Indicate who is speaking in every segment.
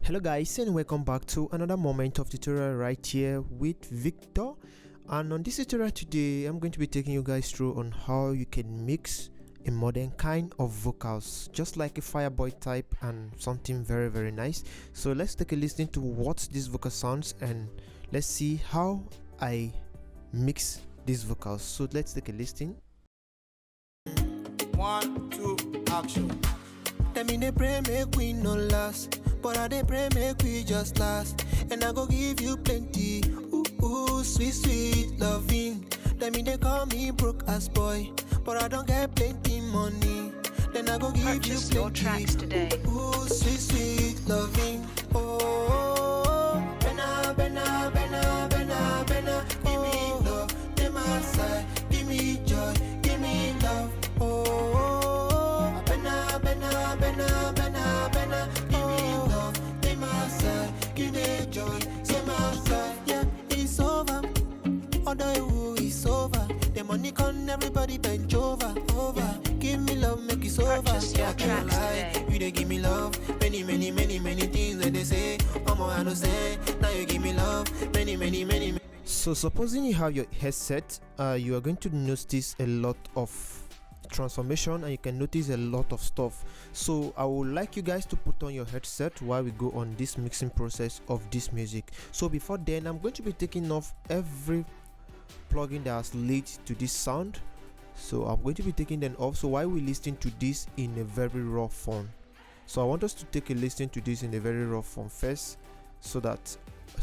Speaker 1: Hello guys, and welcome back to another moment of tutorial right here with Victor. And on this tutorial today, I'm going to be taking you guys through on how you can mix a modern kind of vocals, just like a Fireboy type, and something very nice. So let's take a listen to what this vocal sounds and let's see how I mix these vocals. So let's take a listen.
Speaker 2: 1, 2, action.
Speaker 3: Them in the pray make we no last, but I dey pray make we just last. And I go give you plenty, ooh, sweet loving. Them in they call me broke ass boy, but I don't get plenty money. Then I go give
Speaker 4: Purchase
Speaker 3: you
Speaker 4: your
Speaker 3: plenty,
Speaker 4: tracks today.
Speaker 3: ooh, sweet loving. Oh, bena, give me love, give my side, give me joy, give me love. Oh, bena, give me love, give my side, give me joy, give my side. Yeah, it's over, although it's over. The money come, everybody bend over. Give me love, make it over.
Speaker 4: Purchase your tracks today.
Speaker 3: You they give me love, many things that they say. I don't say, now you give me love, many.
Speaker 1: So supposing you have your headset, you are going to notice a lot of transformation and you can notice a lot of stuff. So I would like you guys to put on your headset while we go on this mixing process of this music. So before then, I'm going to be taking off every plugin that has led to this sound. So I'm going to be taking them off, so while we listen to this in a very raw form. So I want us to take a listen to this in a very raw form first, so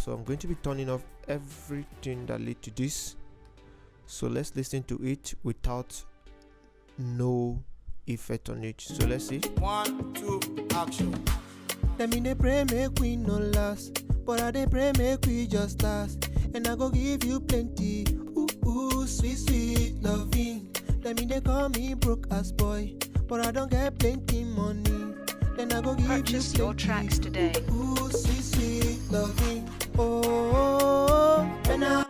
Speaker 1: I'm going to be turning off everything that led to this. So let's listen to it without no effect on it. So let's see.
Speaker 2: 1, 2, action.
Speaker 3: Them in the pray make we no last, but I dey pray make we just last. And I go give you plenty, ooh, sweet loving. Them in they call me broke ass boy, but I don't get plenty money. Then I go give
Speaker 4: Purchase
Speaker 3: you
Speaker 4: your
Speaker 3: plenty,
Speaker 4: tracks today.
Speaker 3: ooh, sweet loving. Oh, bena.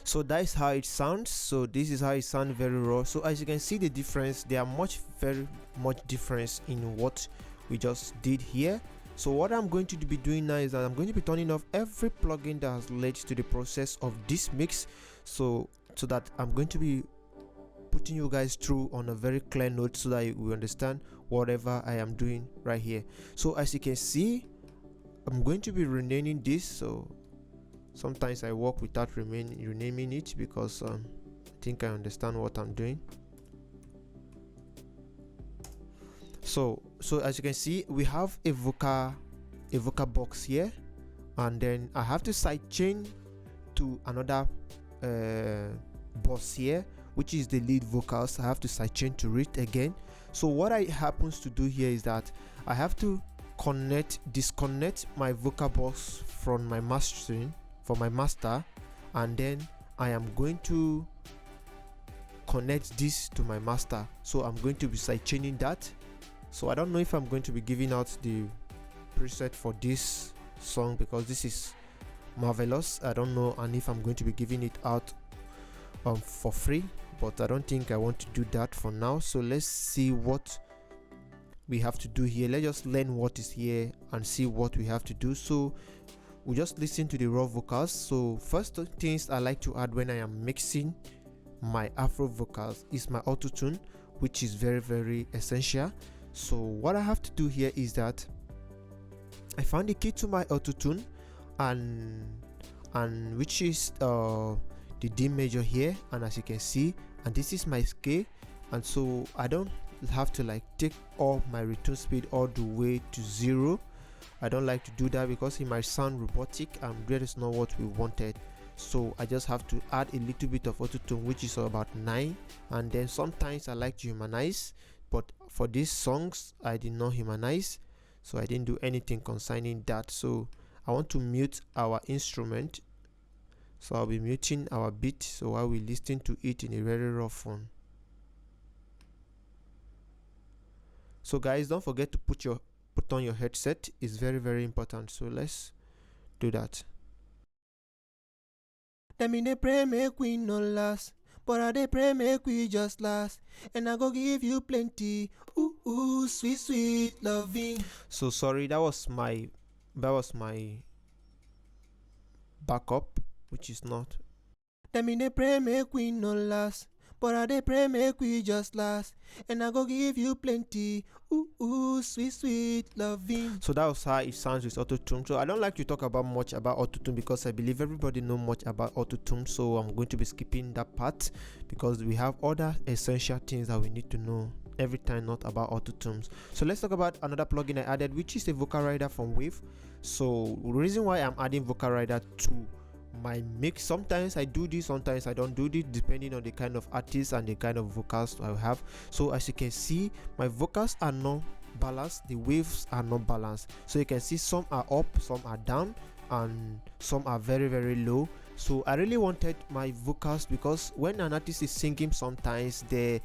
Speaker 1: So that is how it sounds. So this is how it sounds, very raw. So as you can see the difference, there are very much difference in what we just did here. So what I'm going to be doing now is that I'm going to be turning off every plugin that has led to the process of this mix, so that I'm going to be putting you guys through on a very clear note, so that you will understand whatever I am doing right here. So as you can see, I'm going to be renaming this. So sometimes I work without renaming it because I think I understand what I'm doing. So as you can see, we have a vocal box here, and then I have to sidechain to another box here, which is the lead vocals. I have to sidechain to it again. So what happens to do here is that I have to disconnect my vocal box from my mastering, for my master, and then I am going to connect this to my master. So I'm going to be sidechaining that. So I don't know if I'm going to be giving out the preset for this song because this is marvelous. I don't know, and if I'm going to be giving it out for free, but I don't think I want to do that for now. So let's see what we have to do here. Let's just learn what is here and see what we have to do. So we just listen to the raw vocals. So first things I like to add when I am mixing my Afro vocals is my autotune, which is very essential. So what I have to do here is that I found the key to my autotune, and which is the D major here, and as you can see, and this is my scale, and so I don't have to like take all my return speed all the way to 0. I don't like to do that because it might sound robotic, and that is not what we wanted. So I just have to add a little bit of autotune, which is about 9, and then sometimes I like to humanize, but for these songs I did not humanize, so I didn't do anything concerning that. So I want to mute our instrument, so I'll be muting our beat, so while we listen to it in a very raw form. So guys, don't forget to put on your headset. It's very important. So let's do that.
Speaker 3: Them in the pray make we no last, but I dey pray make we just last. And I go give you plenty, ooh, sweet loving.
Speaker 1: So sorry, that was my that was my backup, which is not.
Speaker 3: Them in the pray make we no last, but I dey pray make we just last, and I go give you plenty. Ooh ooh, sweet sweet loving.
Speaker 1: So that was how it sounds with autotune. So I don't like to talk about much about autotune because I believe everybody know much about autotune. So I'm going to be skipping that part because we have other essential things that we need to know every time, not about autotunes. So let's talk about another plugin I added, which is a vocal rider from Wave. So the reason why I'm adding vocal rider to my mix, sometimes I do this, sometimes I don't do this, depending on the kind of artist and the kind of vocals I have. So as you can see, my vocals are not balanced, the waves are not balanced. So you can see some are up, some are down, and some are very very low. So I really wanted my vocals, because when an artist is singing, sometimes they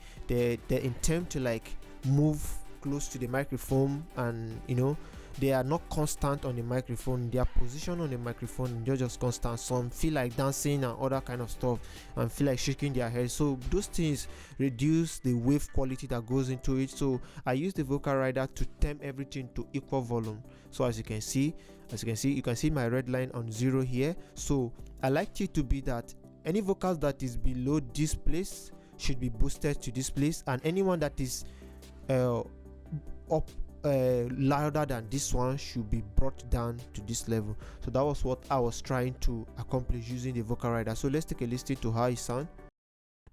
Speaker 1: intend to like move close to the microphone, and you know, they are not constant on the microphone, their position on the microphone, they're just constant. Some feel like dancing and other kind of stuff and feel like shaking their head, so those things reduce the wave quality that goes into it. So I use the vocal rider to tame everything to equal volume. So as you can see, you can see my red line on 0 here. So I like it to be that any vocals that is below this place should be boosted to this place, and anyone that is up louder than this one should be brought down to this level. So that was what I was trying to accomplish using the vocal rider. So let's take a listen to how it sounds.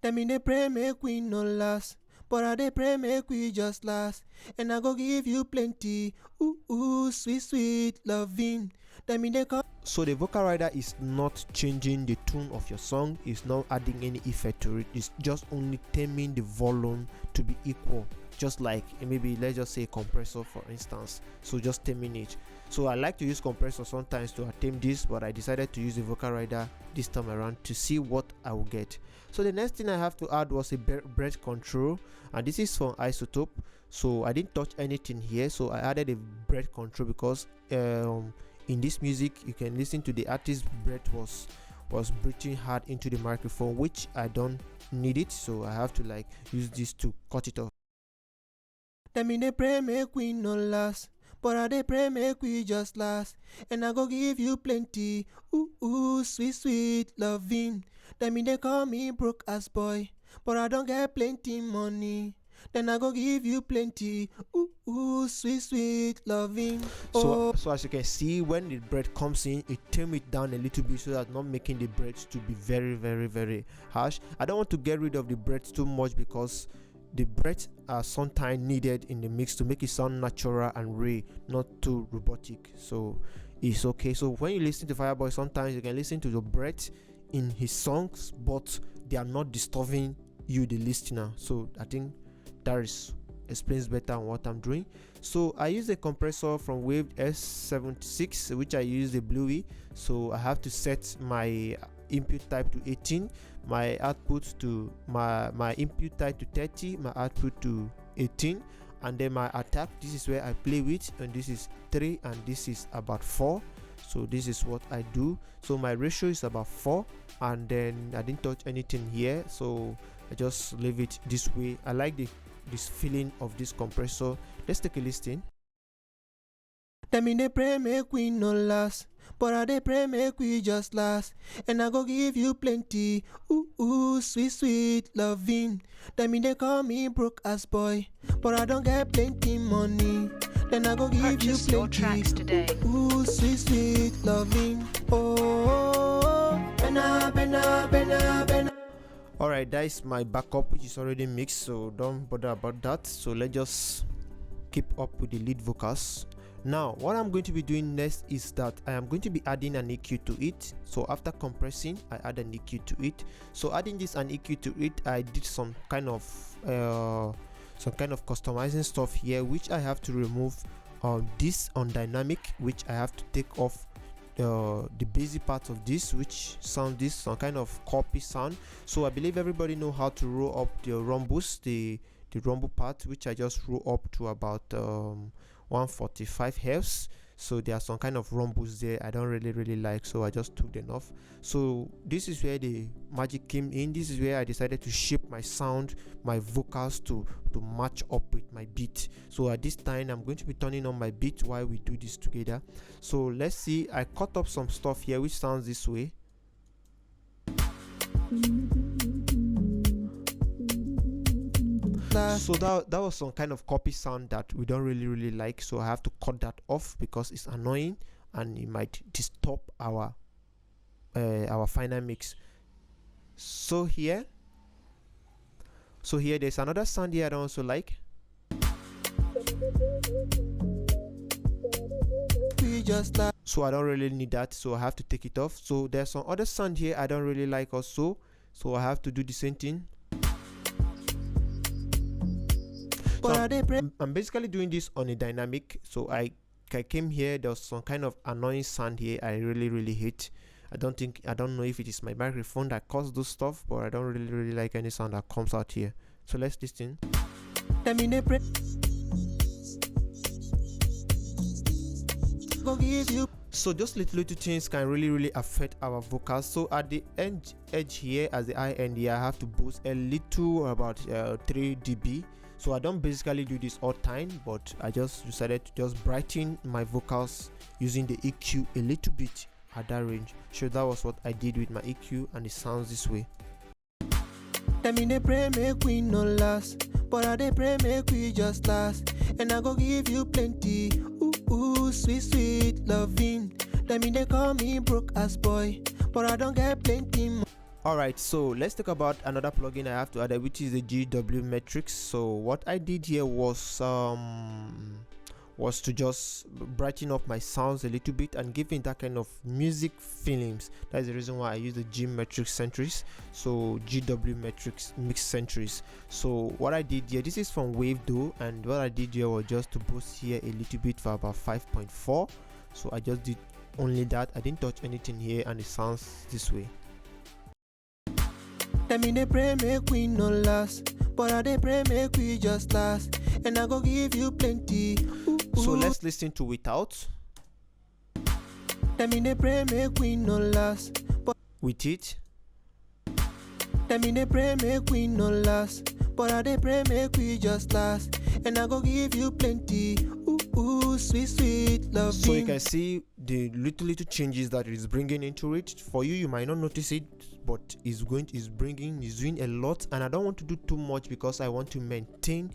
Speaker 3: Them in the pray make we no last, but I dey pray make we just last, and I go give you plenty. Ooh ooh, sweet sweet loving. Them in the come.
Speaker 1: So the vocal rider is not changing the tone of your song, it's not adding any effect to it, it's just only taming the volume to be equal, just like maybe let's just say a compressor for instance. So just taming it. So I like to use compressor sometimes to tame this, but I decided to use the vocal rider this time around to see what I will get. So the next thing I have to add was a breath control, and this is from Isotope. So I didn't touch anything here, so I added a breath control because in this music you can listen to the artist's breath was breathing hard into the microphone, which I don't need it, so I have to like use this to cut it off.
Speaker 3: Them in the pray make we no last, but I dey pray make we just last, and I go give you plenty. Ooh ooh, sweet sweet loving. Them in they call me broke ass boy, but I don't get plenty money. Then I go give you plenty. Ooh ooh, sweet sweet loving.
Speaker 1: So as you can see, when the breath comes in, it tame it down a little bit so that not making the breath to be very very very harsh. I don't want to get rid of the breath too much because the breaths are sometimes needed in the mix to make it sound natural and real, not too robotic. So it's okay. So when you listen to Fireboy, sometimes you can listen to the breath in his songs, but they are not disturbing you, the listener. So I think that explains better on what I'm doing. So I use a compressor from Wave S76, which I use the Bluey. So I have to set my input type to 18, my output to my input type to 30, my output to 18, and then my attack, this is where I play with, and this is 3 and this is about 4. So this is what I do. So my ratio is about 4, and then I didn't touch anything here, so I just leave it this way. I like this feeling of this compressor. Let's take a listen.
Speaker 3: Them in the pray make we no last, but I dey pray make we just last, and I go give you plenty. Ooh ooh, sweet sweet loving. Them in they call me broke ass boy, but I don't get plenty money. Then I go give
Speaker 4: Purchase
Speaker 3: you
Speaker 4: your tracks
Speaker 3: plenty.
Speaker 4: today.
Speaker 3: Ooh sweet sweet loving. Oh, bena bena bena bena.
Speaker 1: Alright, that is my backup, which is already mixed, so don't bother about that. So let's just keep up with the lead vocals. Now what I'm going to be doing next is that I am going to be adding an EQ to it. So after compressing, I add an EQ to it. So adding this an EQ to it, I did some kind of customizing stuff here, which I have to remove this on dynamic, which I have to take off the basic part of this, which sound this some kind of copy sound. So I believe everybody know how to roll up the rumbles, the rumble part, which I just roll up to about 145 hertz. so there are some kind of rumbles there I don't really like, so I just took them off. So this is where the magic came in. This is where I decided to shape my sound, my vocals to match up with my beat. So at this time I'm going to be turning on my beat while we do this together. So let's see, I cut up some stuff here which sounds this way. So that was some kind of copy sound that we don't really like, so I have to cut that off because it's annoying and it might disturb our final mix. So here there's another sound here I don't also like. So I don't really need that, so I have to take it off. So there's some other sound here I don't really like also, so I have to do the same thing. So I'm basically doing this on a dynamic. So I came here, there was some kind of annoying sound here I really hate. I don't know if it is my microphone that caused those stuff, but I don't really like any sound that comes out here. So let's listen. So just little things can really affect our vocals. So at the edge here, as the high end here, I have to boost a little, about 3 dB. So I don't basically do this all time, but I just decided to just brighten my vocals using the EQ a little bit at that range. So that was what I did with my EQ, and it sounds this way.
Speaker 3: They pray make we no last, but I they pray make we just last, and I go give you plenty. Ooh, sweet loving. They call me broke ass boy, but I don't get plenty.
Speaker 1: Alright, so let's talk about another plugin I have to add, which is the GW Matrix. So what I did here was to just brighten up my sounds a little bit and giving that kind of music feelings. That's the reason why I use the G Matrix centuries. So GW Matrix mix centuries. So what I did here, this is from Wave Do, and what I did here was just to boost here a little bit for about 5.4. So I just did only that. I didn't touch anything here, and it sounds this way.
Speaker 3: They pray make we no last, but I they pray make we just last, and I go give you plenty.
Speaker 1: So let's listen to without.
Speaker 3: They pray make we no last, but
Speaker 1: with it.
Speaker 3: They pray make we no last, but I they pray make we just last, and I go give you plenty. Ooh, sweet love.
Speaker 1: So you can see the little changes that it is bringing into it. For you might not notice it, but it's doing a lot, and I don't want to do too much because I want to maintain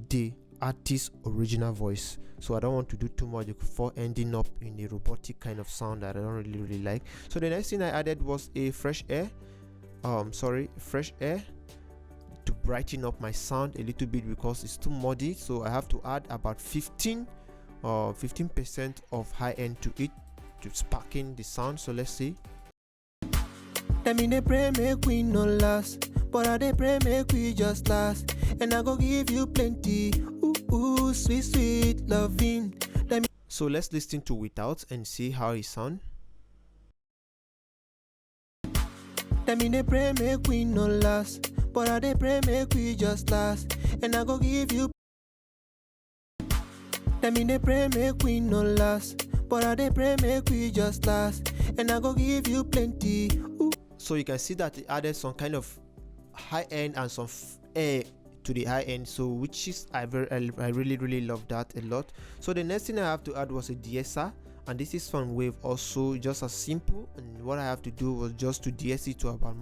Speaker 1: the artist's original voice. So I don't want to do too much before ending up in a robotic kind of sound that I don't really like. So the next thing I added was a fresh air to brighten up my sound a little bit because it's too muddy. So I have to add about 15% of high end to it to sparking the sound. So let's see.
Speaker 3: They pray make we no last, but I they pray make we just last, and I go give you plenty. Ooh, sweet loving.
Speaker 1: So let's listen to without and see how it sound.
Speaker 3: They pray make we no last, but I they pray make we just last, and I go give you. They pray make we no last, but I they pray make we just last, and I go give you plenty.
Speaker 1: So you can see that it added some kind of high end and some air to the high end, so which is I really love that a lot. So the next thing I have to add was a de-esser, and this is from Wave also, just as simple. And what I have to do was just to de-ess it to about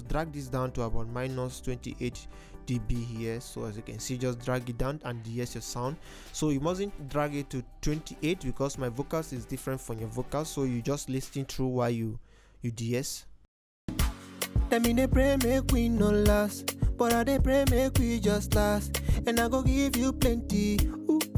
Speaker 1: drag this down to about minus 28 dB here. So as you can see, just drag it down and de-ess your sound. So you mustn't drag it to 28 because my vocals is different from your vocals, so you just listen through while you de-ess.
Speaker 3: They pray make we no last, but I they pray make we just last, and I go give you plenty.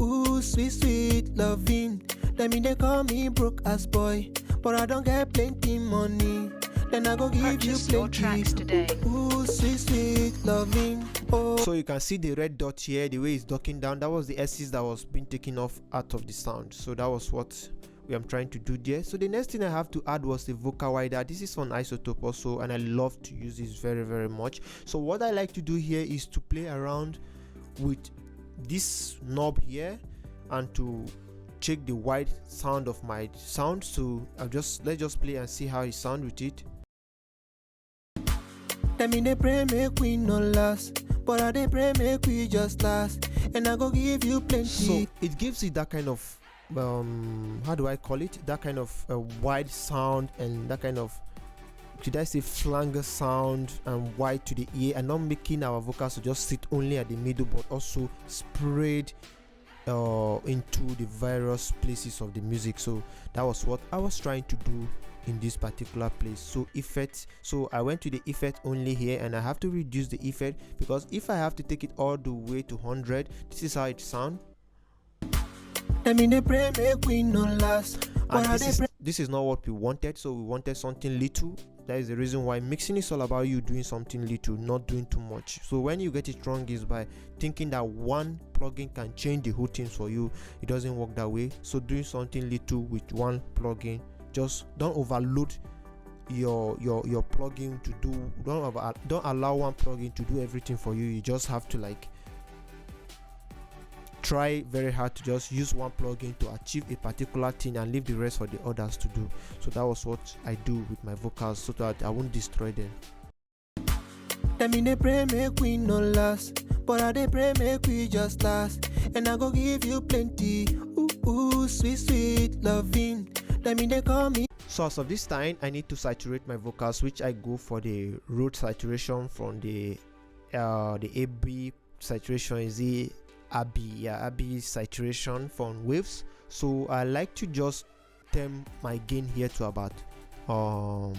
Speaker 3: Ooh, sweet loving. They call me broke ass boy, but I don't get plenty money. Then I go give you plenty.
Speaker 4: Tracks today.
Speaker 3: Ooh, sweet loving. Oh.
Speaker 1: So you can see the red dot here, the way it's docking down. That was the S's that was being taken off out of the sound. So that was what I'm trying to do there. So the next thing I have to add was the vocal wider. This is on Isotope also, and I love to use this very much. So what I like to do here is to play around with this knob here and to check the wide sound of my sound. So let's just play and see how it sound with it.
Speaker 3: Let me dey pray make we no last, but I dey pray make we just last, and I go give you plenty.
Speaker 1: So it gives it that kind of how do I call it, that kind of wide sound, and that kind of, should I say, flanger sound and wide to the ear, and not making our vocals to just sit only at the middle but also spread into the various places of the music. So that was what I was trying to do in this particular place. So effects, so I went to the effect only here, and I have to reduce the effect, because if I have to take it all the way to 100, this is how it sounds.
Speaker 3: Let me dey pray make we no last, but
Speaker 1: And this is not what we wanted. So we wanted something little. That is the reason why mixing is all about you doing something little, not doing too much. So when you get it wrong is by thinking that one plugin can change the whole thing for you. It doesn't work that way. So doing something little with one plugin, just don't overload your plugin to do, don't allow one plugin to do everything for you. You just have to like try very hard to just use one plugin to achieve a particular thing and leave the rest for the others to do. So that was what I do with my vocals, so that I won't destroy them.
Speaker 3: Let me dey pray make we no last, but I dey pray make we just last, and I go give you plenty. Ooh, sweet, sweet loving. Let me dey call me.
Speaker 1: So as of this time, I need to saturate my vocals, which I go for the root saturation from the AB saturation is the AB saturation from waves. So I like to just tame my gain here to about 30%.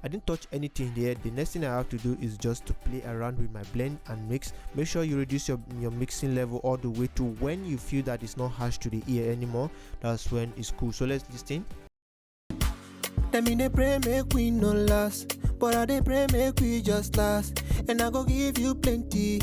Speaker 1: I didn't touch anything there. The next thing I have to do is just to play around with my blend and mix. Make sure you reduce your mixing level all the way to when you feel that it's not harsh to the ear anymore. That's when it's cool. So let's listen.
Speaker 3: Let me dey pray make we no last, but I dey pray make we just last, and I go give you plenty.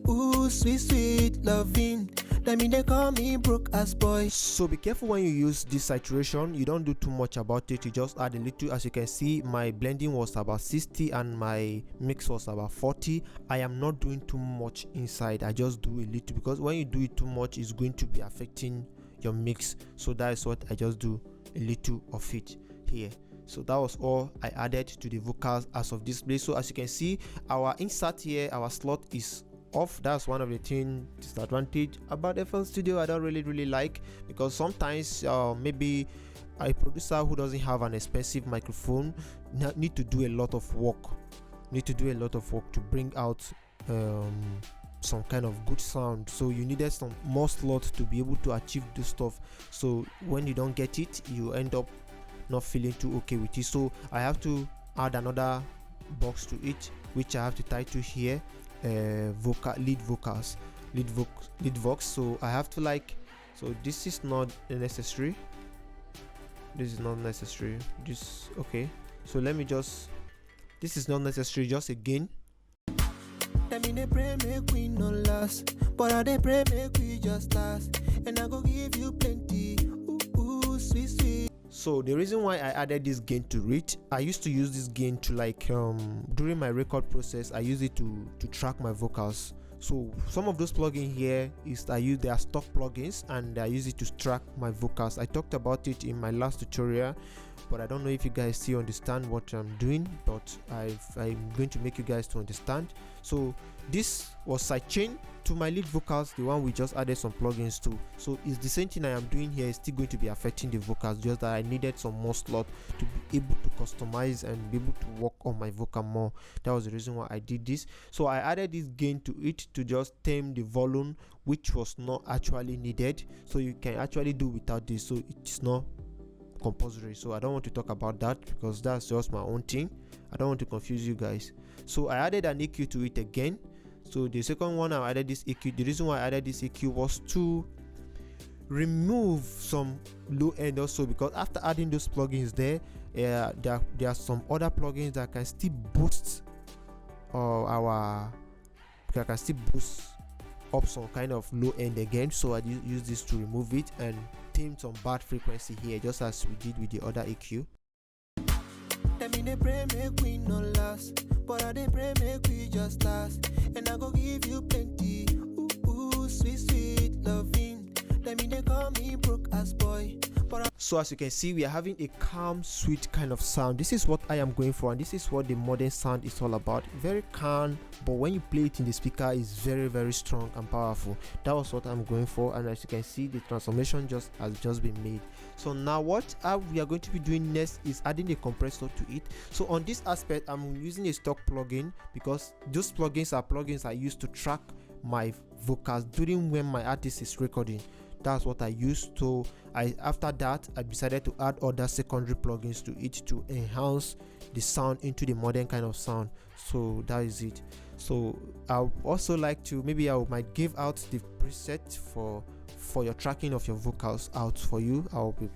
Speaker 3: Ooh, sweet, sweet loving. Let me dey call me broke ass boy.
Speaker 1: So be careful when you use this saturation. You don't do too much about it. You just add a little. As you can see, my blending was about 60 and my mix was about 40. I am not doing too much inside. I just do a little, because when you do it too much, it's going to be affecting your mix. So that is what I just do, a little of it here. So that was all I added to the vocals as of this place. So as you can see, our insert here, our slot is off. That's one of the thing disadvantage about FL Studio I don't really like, because sometimes maybe a producer who doesn't have an expensive microphone need to do a lot of work to bring out some kind of good sound. So you needed some more slots to be able to achieve this stuff. So when you don't get it, you end up not feeling too okay with it. So I have to add another box to it, which I have to tie to here, lead vox. So I have to like, so this is not necessary, this okay. So let me just, this is not necessary, just again.
Speaker 3: Let me dey pray make we no last, but I dey pray make we just last, and I go give you plenty. Ooh, sweet, sweet.
Speaker 1: So the reason why I added this gain to it, I used to use this gain to like during my record process, I use it to track my vocals. So some of those plugins here they are stock plugins, and I use it to track my vocals. I talked about it in my last tutorial, but I don't know if you guys still understand what I'm doing, but I'm going to make you guys to understand. So this was sidechain to my lead vocals, the one we just added some plugins to. So it's the same thing I am doing here, is still going to be affecting the vocals, just that I needed some more slot to be able to customize and be able to work on my vocal more. That was the reason why I did this. So I added this gain to it to just tame the volume, which was not actually needed. So you can actually do without this, so it's not compulsory. So I don't want to talk about that, because that's just my own thing. I don't want to confuse you guys. So I added an EQ to it again. So the second one I added this EQ, the reason why I added this EQ was to remove some low end also, because after adding those plugins there are some other plugins that can still boost up some kind of low end again. So I use this to remove it and tame some bad frequency here, just as we did with the other EQ.
Speaker 3: Let me dey pray make we no last, but I dey pray make we just last, and I go give you plenty. Ooh, sweet, sweet love.
Speaker 1: So as you can see, we are having a calm, sweet kind of sound. This is what I am going for, and this is what the modern sound is all about. Very calm, but when you play it in the speaker, it's very, very strong and powerful. That was what I'm going for, and as you can see, the transformation has just been made. So now what we are going to be doing next is adding a compressor to it. So on this aspect, I'm using a stock plugin, because those plugins are plugins I use to track my vocals during when my artist is recording. That's what I used. So after that, I decided to add other secondary plugins to it to enhance the sound into the modern kind of sound. So that is it. So I would also like to, maybe might give out the preset for your tracking of your vocals out for you. I'll be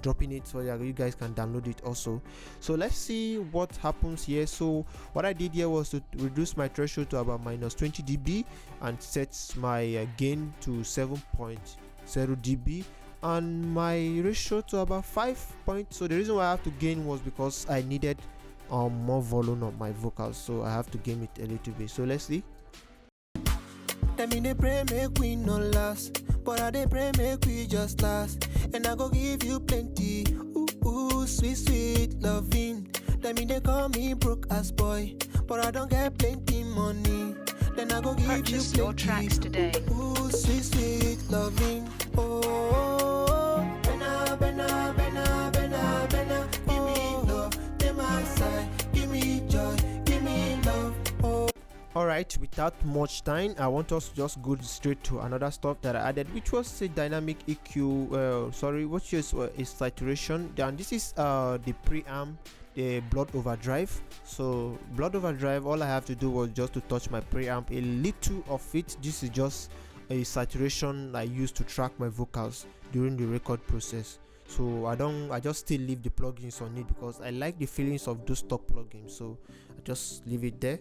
Speaker 1: dropping it so that you guys can download it also. So let's see what happens here. So what I did here was to reduce my threshold to about -20 dB and set my gain to 7.0 dB and my ratio to about 5 point. So the reason why I have to gain was because I needed more volume of my vocals, so I have to gain it a little bit. So let's see.
Speaker 3: Them in the pray make we no last, but I dey pray make we just last. And I go give you plenty, ooh, sweet, sweet loving. Them in they call me broke ass boy, but I don't get plenty money. Then I go give
Speaker 4: Purchase
Speaker 3: you
Speaker 4: your
Speaker 3: plenty,
Speaker 4: tracks today.
Speaker 3: ooh, sweet, sweet loving. Oh, bena, bena, bena, bena, bena. Give me love, take my side. Give me joy, give me love. Oh.
Speaker 1: Alright, without much time, I want us to just go straight to another stuff that I added, which was a dynamic EQ, which is a saturation. And this is the preamp, the blood overdrive. So blood overdrive, all I have to do was just to touch my preamp a little of it. This is just a saturation I use to track my vocals during the record process. So I just still leave the plugins on it because I like the feelings of those stock plugins, so I just leave it there.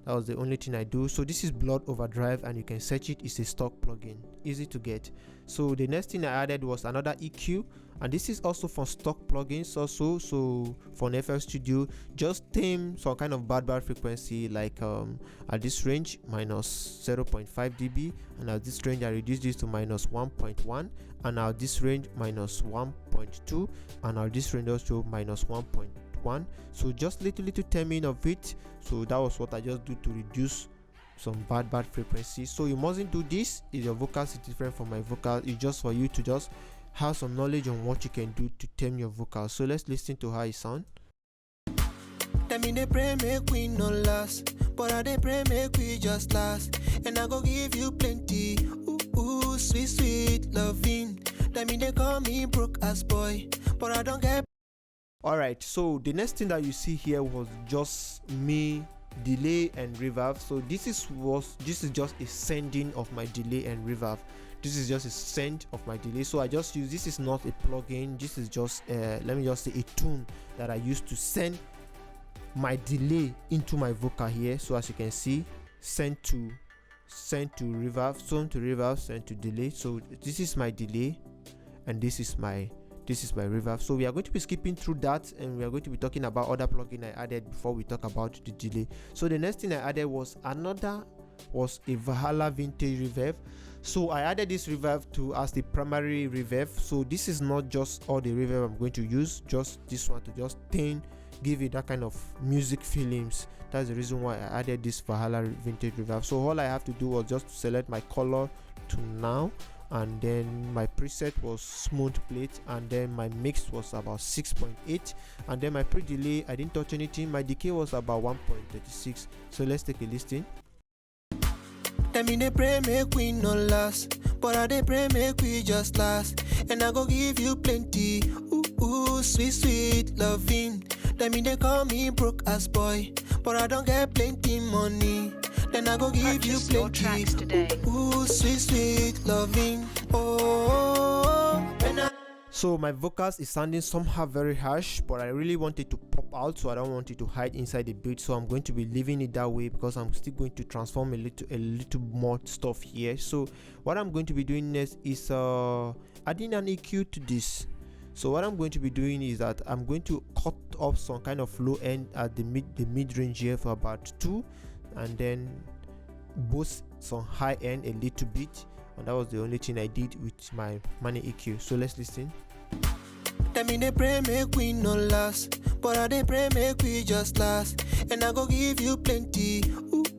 Speaker 1: That was the only thing I do. So this is blood overdrive, and you can search it. It's a stock plugin, easy to get. So the next thing I added was another EQ, and this is also for stock plugins also. So for an FL Studio, just tame some kind of bad frequency, like at this range -0.5 dB, and at this range I reduce this to -1.1, and at this range -1.2, and at this range also -1.1. So just little taming of it. So that was what I just do to reduce some bad frequency. So you mustn't do this if your vocals is different from my vocal. It's just for you to just have some knowledge on what you can do to tame your vocals. So let's listen to how it sounds.
Speaker 3: Them in they pray make we no last, but I dey pray make we just last. And I go give you plenty, ooh, sweet, sweet loving. Them in they call me broke ass boy, but I don't get.
Speaker 1: Alright, so the next thing that you see here was just me delay and reverb. So this is just a sending of my delay and reverb. This is just a send of my delay. So I just use, this is not a plugin, this is just let me just say a tune that I use to send my delay into my vocal here. So as you can see, send to reverb, send to delay. So this is my delay and this is my reverb. So we are going to be skipping through that, and we are going to be talking about other plugin I added before we talk about the delay. So the next thing I added was a Valhalla vintage reverb. So I added this reverb as the primary reverb. So this is not just all the reverb I'm going to use, just this one to just give it that kind of music feelings. That's the reason why I added this Valhalla vintage reverb. So all I have to do was just to select my color to now, and then my preset was smooth plate, and then my mix was about 6.8, and then my pre-delay, I didn't touch anything. My decay was about 1.36. So let's take a listen.
Speaker 3: Them in they pray make we no last, but I dey pray make we just last. And I go give you plenty, ooh, sweet, sweet loving. Them in they call me broke ass boy, but I don't get plenty money. Then I go give
Speaker 4: Purchase
Speaker 3: you
Speaker 4: your tracks
Speaker 3: plenty,
Speaker 4: today.
Speaker 3: ooh, sweet, sweet loving. Oh,
Speaker 1: So my vocals is sounding somehow very harsh, but I really want it to pop out, so I don't want it to hide inside the beat. So I'm going to be leaving it that way because I'm still going to transform a little more stuff here. So what I'm going to be doing next is adding an EQ to this. So what I'm going to be doing is that I'm going to cut off some kind of low end at the mid range here for about 2, and then boost some high end a little bit. And that was the only thing I did with my Money EQ. So let's listen.
Speaker 3: Them in they pray make we no last, but I they pray make we just last. And I go give you plenty,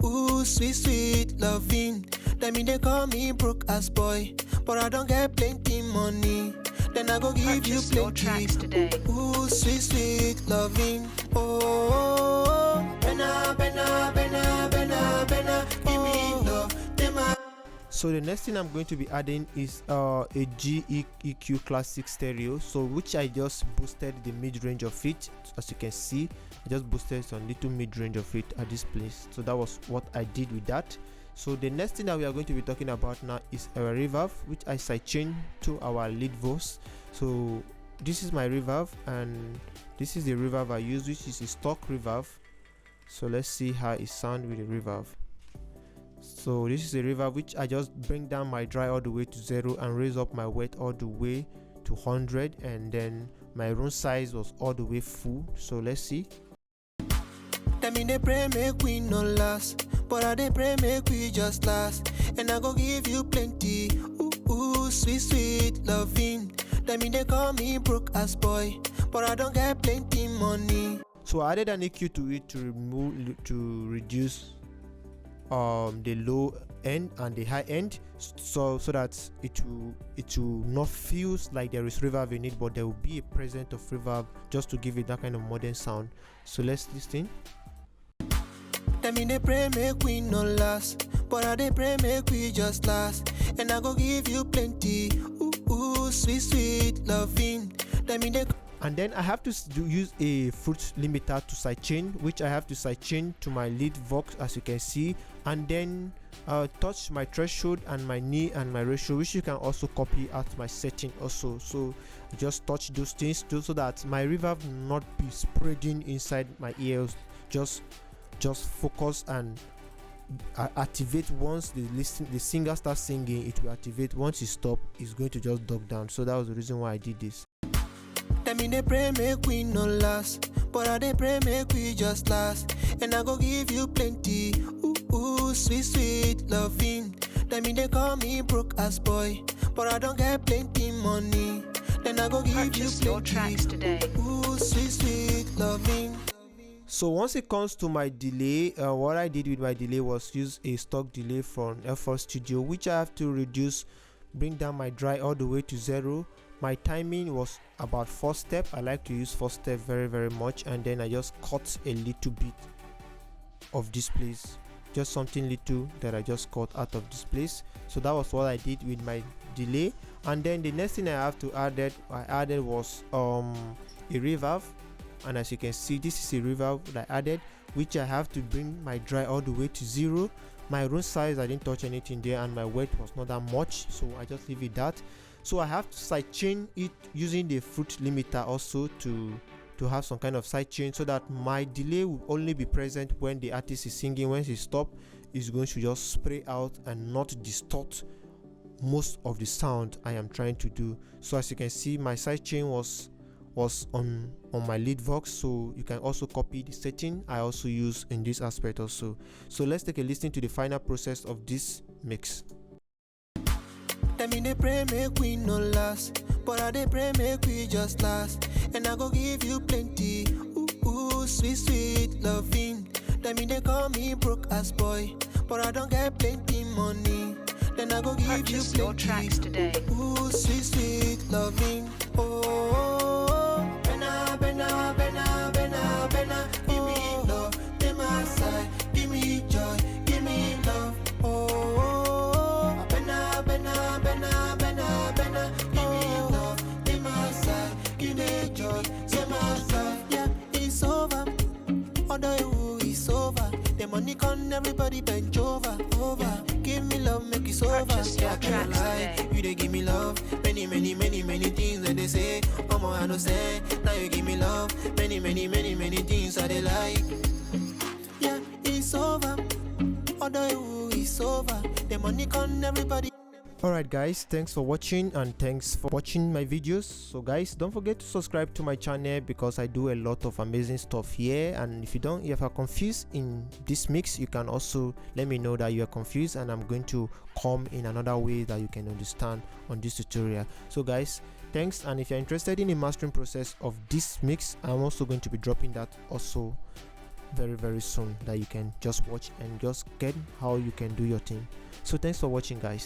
Speaker 3: ooh, sweet, sweet loving. Them in they call me broke ass boy, but I don't get plenty money. Then I go give you plenty, ooh, sweet, sweet loving. Oh, bena, bena, bena, bena, bena, give me love.
Speaker 1: So the next thing I'm going to be adding is a GEQ classic stereo, so which I just boosted the mid-range of it. As you can see, I just boosted some little mid-range of it at this place. So that was what I did with that. So the next thing that we are going to be talking about now is our reverb, which I sidechain to our lead voice. So this is my reverb, and this is the reverb I use, which is a stock reverb. So let's see how it sounds with the reverb. So this is a reverb which I just bring down my dry all the way to 0 and raise up my wet all the way to 100, and then my room size was all the way full. So let's see.
Speaker 3: Them in they pray make we no last, but I they pray make we just last. And I go give you plenty, ooh, sweet, sweet loving. Them in they call me broke ass boy, but I don't get plenty money.
Speaker 1: So I added an EQ to it to reduce the low end and the high end, so that it will not feel like there is reverb in it, but there will be a presence of reverb just to give it that kind of modern sound. So let's listen.
Speaker 3: Them in they pray make we no last, but I they pray make we just last. And I go give you plenty, ooh, sweet, sweet loving. Them in they.
Speaker 1: And then I have to use a fruit limiter to sidechain, which I have to sidechain to my lead vox, as you can see, and then touch my threshold and my knee and my ratio, which you can also copy at my setting also. So just touch those things so that my reverb not be spreading inside my ears. Just focus and activate once the singer starts singing. It will activate. Once it stop, it's going to just duck down. So that was the reason why I did this.
Speaker 3: Them in they pray make we no last, but I they pray make we just last. And I go give you plenty, ooh, sweet, sweet loving. Them in they call me broke ass boy, but I don't get plenty money. Then I go give you plenty, ooh, sweet, sweet loving.
Speaker 1: So once it comes to my delay, what I did with my delay was use a stock delay from FL Studio, which I have to bring down my dry all the way to 0. My timing was about 4 step. I like to use 4 step very, very much, and then I just cut a little bit of this place, just something little that I just cut out of this place. So that was what I did with my delay. And then the next thing I added was a reverb, and as you can see, this is a reverb that I added, which I have to bring my dry all the way to 0. My room size, I didn't touch anything there, and my weight was not that much, so I just leave it that. So I have to sidechain it using the fruit limiter also to have some kind of sidechain, so that my delay will only be present when the artist is singing. When he stops, it's going to just spray out and not distort most of the sound I am trying to do. So as you can see, my sidechain was on my lead vox, so you can also copy the setting I also use in this aspect also. So let's take a listen to the final process of this mix.
Speaker 3: Them in they pray make we no last, but I they pray make we just last. And I go give you plenty, ooh, sweet, sweet loving. Them in they call me broke ass boy, but I don't get plenty money. Then I go give you plenty, ooh, sweet, sweet loving. Oh, bena, bena, bena, bena, bena. Give me love, take my side. Give me joy, give me love. Oh, bena, bena, bena, bena, bena. Give me love, take my side. Give me joy, take my side. Yeah, it's over. Although it's over, the money con everybody bend over. Yeah. Give me love, make it over. Yeah, I can't lie. You they give me love. Many things that they say. Mama, I understand. Now you give me love. Many things that they like. Yeah, it's over. Although it's over, the money con everybody.
Speaker 1: Alright guys, thanks for watching, and thanks for watching my videos. So guys, don't forget to subscribe to my channel, because I do a lot of amazing stuff here. And if you are confused in this mix, you can also let me know that you are confused, and I'm going to come in another way that you can understand on this tutorial. So guys, Thanks. And if you're interested in the mastering process of this mix, I'm also going to be dropping that also very soon, that you can just watch and just get how you can do your thing. So thanks for watching, guys.